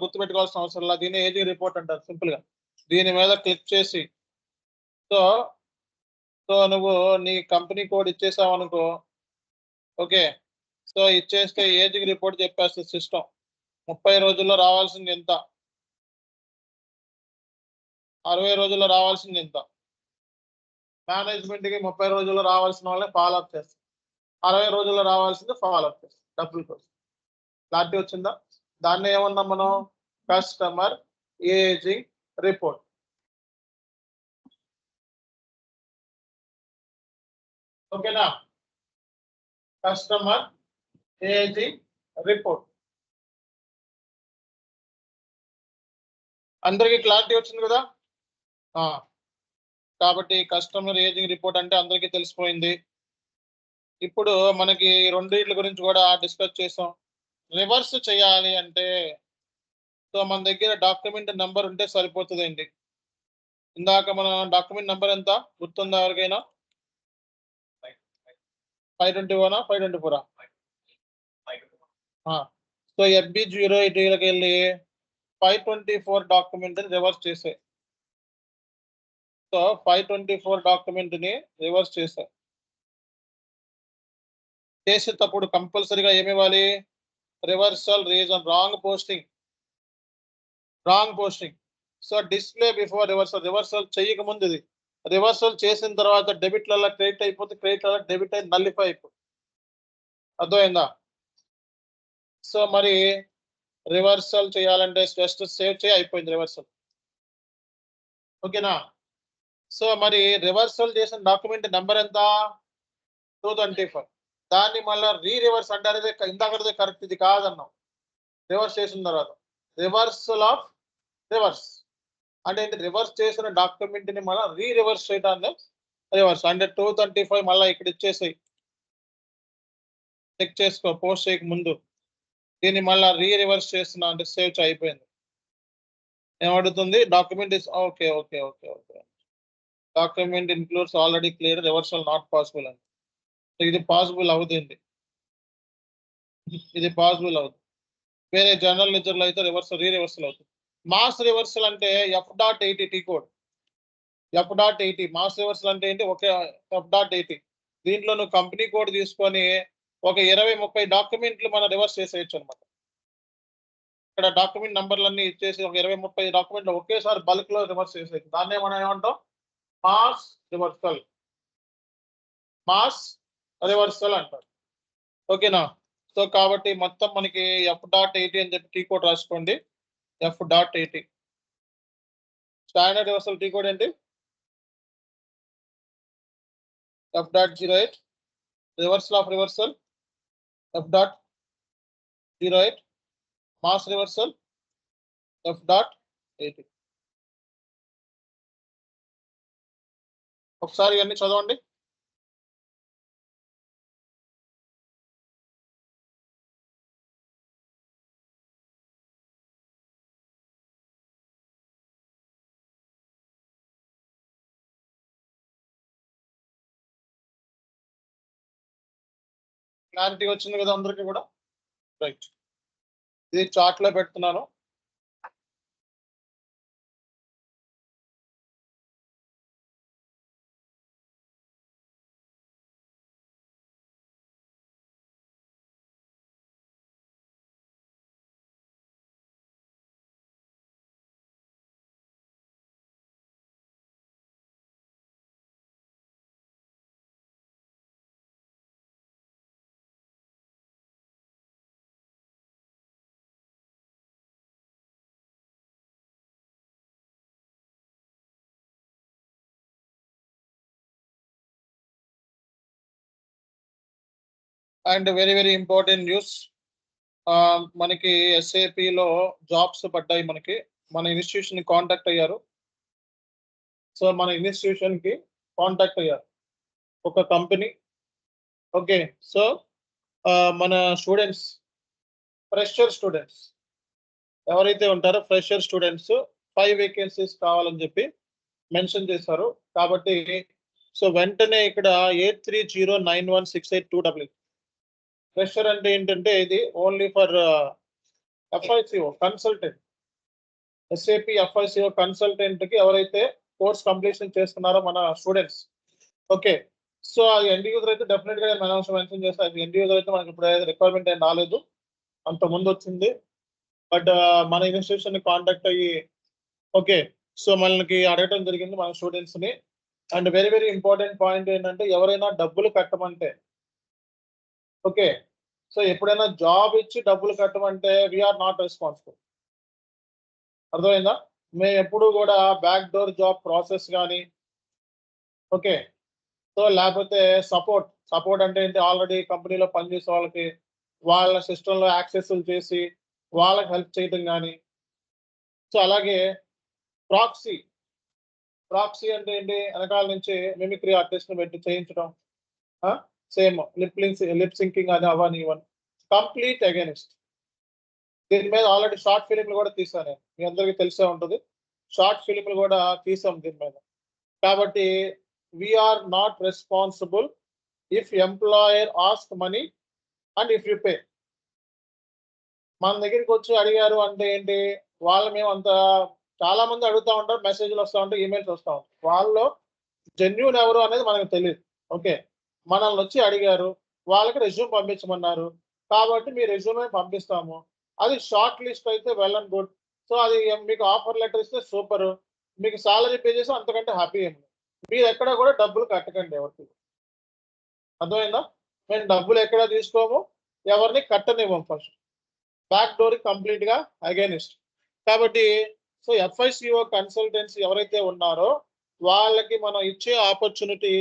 గుర్తుపెట్టుకోవాల్సిన అవసరం లేదు. దీన్ని ఏజింగ్ రిపోర్ట్ అంటారు సింపుల్ గా. దీని మీద క్లిక్ చేసి సో నువ్వు నీ కంపెనీ కోడ్ ఇచ్చేసావు అనుకో. ఓకే, సో ఇచ్చేస్తే ఏజింగ్ రిపోర్ట్ చెప్పేస్తుంది సిస్టమ్. 30 రోజుల్లో రావాల్సింది ఎంత, 60 రోజుల్లో రావాల్సింది ఎంత. మేనేజ్మెంట్ కి 30 రోజుల్లో రావాల్సిన వాళ్ళని ఫాలో అప్ చేస్తాం, 60 రోజుల్లో రావాల్సింది ఫాలో అప్ చేస్తాం డబ్బుల కోసం. క్లారిటీ వచ్చిందా? దాన్ని ఏమన్నాం మనం? Customer ageing report. ఓకేనా? Customer ageing report. అందరికి క్లారిటీ వచ్చింది కదా. కాబట్టి కస్టమర్ ఏజింగ్ రిపోర్ట్ అంటే అందరికీ తెలిసిపోయింది. ఇప్పుడు మనకి రెండింటి గురించి కూడా డిస్కస్ చేసాం. రివర్స్ చేయాలి అంటే సో మన దగ్గర డాక్యుమెంట్ నెంబర్ ఉంటే సరిపోతుందండి. ఇందాక మన డాక్యుమెంట్ నెంబర్ ఎంత గుర్తుందా ఎవరికైనా? 521 524. సో FB08కి వెళ్ళి 524 డాక్యుమెంట్ రివర్స్ చేసే. సో 524 డాక్యుమెంట్ ని రివర్స్ చేసేటప్పుడు కంపల్సరీగా ఏమి ఇవ్వాలి? Reversal reason, wrong posting. So display before reversal చేయక ముందు ఇది. రివర్సల్ చేసిన తర్వాత డెబిట్లలో క్రెడిట్ అయిపోతే, క్రెడిట్లలో డెబిట్ అయి నల్లిఫై అయిపోతుంది. అర్థమైందా? సో మరి రివర్సల్ చేయాలంటే జస్ట్ సేవ్ చేయి, అయిపోయింది రివర్సల్. ఓకేనా? సో మరి రివర్సల్ చేసిన డాక్యుమెంట్ నెంబర్ ఎంత? 224. దాన్ని మళ్ళీ రివర్స్ అంటే ఇందాకదే కరెక్ట్, ఇది కాదన్నాం. రివర్స్ చేసిన తర్వాత రివర్సల్ ఆఫ్ రివర్స్ అంటే రివర్స్ చేసిన డాక్యుమెంట్ ని మళ్ళీ రివర్స్ చేయడాన్ని రివర్స్ అంటే 235 మళ్ళీ ఇక్కడ ఇచ్చేసి చెక్ చేసుకో పోస్ట్ చేయక ముందు దీన్ని మళ్ళీ రివర్స్ చేస్తున్నా అంటే సేవ్ అయిపోయింది. ఏమడుగుతుంది document is okay okay okay okay document includes already clear reversal not possible అని. ఇది పాసిబుల్ అవుతుంది, ఇది పాసిబుల్ అవుతుంది. వేరే జనరల్ లెజర్లో అయితే రివర్సల్ అవుతుంది. మాస్ రివర్సల్ అంటే F.80 T code F.80 mass reversal అంటే ఏంటి ఒకే F.80 దీంట్లో నువ్వు కంపెనీ కోడ్ తీసుకొని ఒక 20-30 డాక్యుమెంట్లు మనం రివర్స్ చేసేయచ్చు అనమాట. ఇక్కడ డాక్యుమెంట్ నంబర్లన్నీ ఇచ్చేసి ఒక 20-30 డాక్యుమెంట్లు ఒకేసారి బల్క్ లో రివర్స్ చేసేయచ్చు. దాన్నే మనం ఏమంటాం మాస్ రివర్సల్ అంటారు. ఓకేనా? సో కాబట్టి మొత్తం మనకి F.80 అని చెప్పి టీ కోడ్ రాసుకోండి. F.80 standard reversal T code ఏంటి F.08 reversal of reversal F.08 mass reversal F.80. ఒకసారి ఇవన్నీ చదవండి. క్లారిటీ వచ్చింది కదా అందరికీ కూడా? రైట్, ఇది చార్ట్ లో పెడుతున్నాను. అండ్ వెరీ ఇంపార్టెంట్ న్యూస్, మనకి SAPలో జాబ్స్ పడ్డాయి. మన ఇన్స్టిట్యూషన్ కాంటాక్ట్ అయ్యారు. సో మన ఇన్స్టిట్యూషన్ కి కాంటాక్ట్ అయ్యారు ఒక కంపెనీ. ఓకే, సో మన స్టూడెంట్స్ ఫ్రెషర్ స్టూడెంట్స్ ఎవరైతే ఉంటారో ఫ్రెషర్ స్టూడెంట్స్ 5 వేకెన్సీస్ కావాలని చెప్పి మెన్షన్ చేశారు. కాబట్టి సో వెంటనే ఇక్కడ 8309168288 ఫ్రెషర్ అంటే ఏంటంటే ఇది only for FICO consultant, SAP FICO consultant కి ఎవరైతే కోర్స్ కంప్లీషన్ చేస్తున్నారో మన స్టూడెంట్స్. ఓకే, సో అది ఎండ్ యూజర్ అయితే డెఫినెట్ గా నేను మెన్షన్ చేస్తాను. అది ఎండ్ యూజర్ అయితే మనకి ఇప్పుడు రిక్వైర్మెంట్ ఏం రాలేదు, అంత ముందు వచ్చింది. బట్ మన ఇన్స్టిట్యూషన్ ని కాంటాక్ట్ అయ్యి ఓకే సో మనకి అడగటం జరిగింది మన స్టూడెంట్స్ ని. అండ్ వెరీ ఇంపార్టెంట్ పాయింట్ ఏంటంటే ఎవరైనా డబ్బులు కట్టమంటే, ఓకే సో ఎప్పుడైనా జాబ్ ఇచ్చి డబ్బులు కట్టమంటే వీఆర్ నాట్ రెస్పాన్సిబుల్. అర్థమైందా? మేము ఎప్పుడు కూడా బ్యాక్ డోర్ జాబ్ ప్రాసెస్ కానీ ఓకే సో లేకపోతే సపోర్ట్ అంటే ఏంటి, ఆల్రెడీ కంపెనీలో పనిచేసే వాళ్ళకి వాళ్ళ సిస్టంలో యాక్సెస్ చేసి వాళ్ళకి హెల్ప్ చేయడం కానీ, సో అలాగే ప్రాక్సీ అంటే ఏంటి, వెనకాల నుంచి మిమిక్రీ ఆర్టిస్ట్ పెట్టి చేయించడం, సేమ్ లిప్ సింకింగ్ అది అవన్నీ ఇవన్నీ కంప్లీట్ అగైనిస్ట్. దీని మీద ఆల్రెడీ షార్ట్ ఫిలింలు కూడా తీసాను, మీ అందరికీ తెలిసే ఉంటుంది. షార్ట్ ఫిలింలు కూడా తీసాం దీని మీద. కాబట్టి we are not responsible if employer ask money and if you pay. మన దగ్గరికి వచ్చి అడిగారు అంటే ఏంటి, వాళ్ళు మేము అంత చాలా మంది అడుగుతూ ఉంటారు, మెసేజ్లు వస్తూ ఉంటాయి, ఈమెయిల్స్ వస్తూ ఉంటాయి. వాళ్ళు జెన్యూన్ ఎవరు అనేది మనకు తెలియదు. ఓకే, మనల్ని వచ్చి అడిగారు, వాళ్ళకి రెజ్యూమ్ పంపించమన్నారు, కాబట్టి మీ రెజ్యూమే పంపిస్తాము. అది షార్ట్ లిస్ట్ అయితే వెల్ అండ్ గుడ్. సో అది మీకు ఆఫర్ లెటర్ ఇస్తే సూపర్, మీకు సాలరీ పే చేసి అంతకంటే హ్యాపీ ఏమి. మీరు ఎక్కడ కూడా డబ్బులు కట్టకండి ఎవరికి. అర్థమైందా? మేము డబ్బులు ఎక్కడ తీసుకోము, ఎవరిని కట్టనివ్వం. ఫస్ట్ బ్యాక్ డోర్ కంప్లీట్ గా అగైనిస్ట్. కాబట్టి సో FICO కన్సల్టెంట్స్ ఎవరైతే ఉన్నారో వాళ్ళకి మనం ఇచ్చే ఆపర్చునిటీ,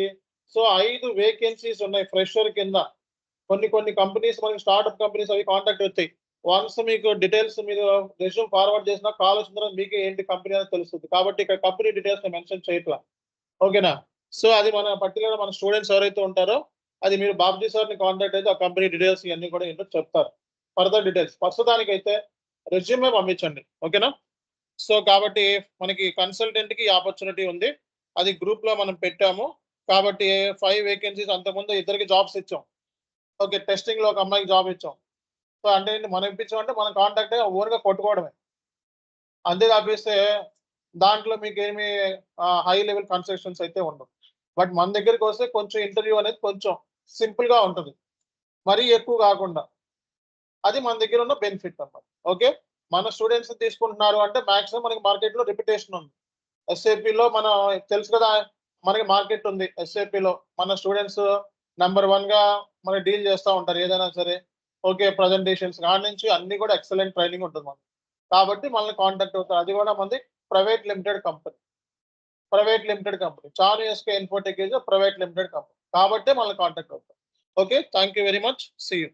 సో 5 వేకెన్సీస్ ఉన్నాయి ఫ్రెషర్ కింద. కొన్ని కంపెనీస్ మనకి స్టార్ట్అప్ కంపెనీస్ అవి కాంటాక్ట్ అవుతాయి, వన్స్ మీకు డీటెయిల్స్ మీరు రెజ్యూమ్ ఫార్వర్డ్ చేసిన కాల్ వచ్చిన తర్వాత మీకే ఏంటి కంపెనీ అనేది తెలుస్తుంది. కాబట్టి ఇక్కడ కంపెనీ డీటెయిల్స్ మెన్షన్ చేయట్లా. ఓకేనా? సో అది మన పర్టికులర్ మన స్టూడెంట్స్ ఎవరైతే ఉంటారో అది మీరు బాబ్జీ సార్ని కాంటాక్ట్ అయితే ఆ కంపెనీ డీటెయిల్స్ ఇవన్నీ కూడా ఏంటో చెప్తారు. ఫర్దర్ డీటెయిల్స్ ప్రస్తుతానికైతే రెజ్యూమే పంపించండి. ఓకేనా? సో కాబట్టి మనకి కన్సల్టెంట్ కి ఆపర్చునిటీ ఉంది. అది గ్రూప్ లో మనం పెట్టాము. కాబట్టి 5 వేకెన్సీస్ అంతకుముందు ఇద్దరికి జాబ్స్ ఇచ్చాం. ఓకే, టెస్టింగ్ లో ఒక అమ్మాయికి జాబ్ ఇచ్చాం. సో అంటే ఏంటి, మనం ఇప్పించామంటే మనం కాంటాక్ట్ అయ్యి ఓన్ గా కొట్టుకోవడమే. అంతే తప్పిస్తే దాంట్లో మీకు ఏమి హై లెవెల్ కన్స్ట్రక్షన్స్ అయితే ఉండవు. బట్ మన దగ్గరికి వస్తే కొంచెం ఇంటర్వ్యూ అనేది కొంచెం సింపుల్ గా ఉంటుంది, మరీ ఎక్కువ కాకుండా. అది మన దగ్గర ఉన్న బెనిఫిట్ అన్నమాట. ఓకే, మన స్టూడెంట్స్ తీసుకుంటున్నారు అంటే మాక్సిమం మనకి మార్కెట్ లో రిప్యుటేషన్ ఉంది. ఎస్ఏపిలో మనం తెలుసు కదా, మనకి మార్కెట్ ఉంది. ఎస్ఏపిలో మన స్టూడెంట్స్ నెంబర్ 1 గా మనకి డీల్ చేస్తూ ఉంటారు ఏదైనా సరే. ఓకే, ప్రజెంటేషన్స్ కాడి నుంచి అన్ని కూడా ఎక్సలెంట్ ట్రైనింగ్ ఉంటుంది మనకి. కాబట్టి మనల్ని కాంటాక్ట్ అవుతారు. అది కూడా మనది private limited company. Chanu SK Infotech is private limited company. కాబట్టి మనల్ని కాంటాక్ట్ అవుతారు. Okay, thank you very much. See you.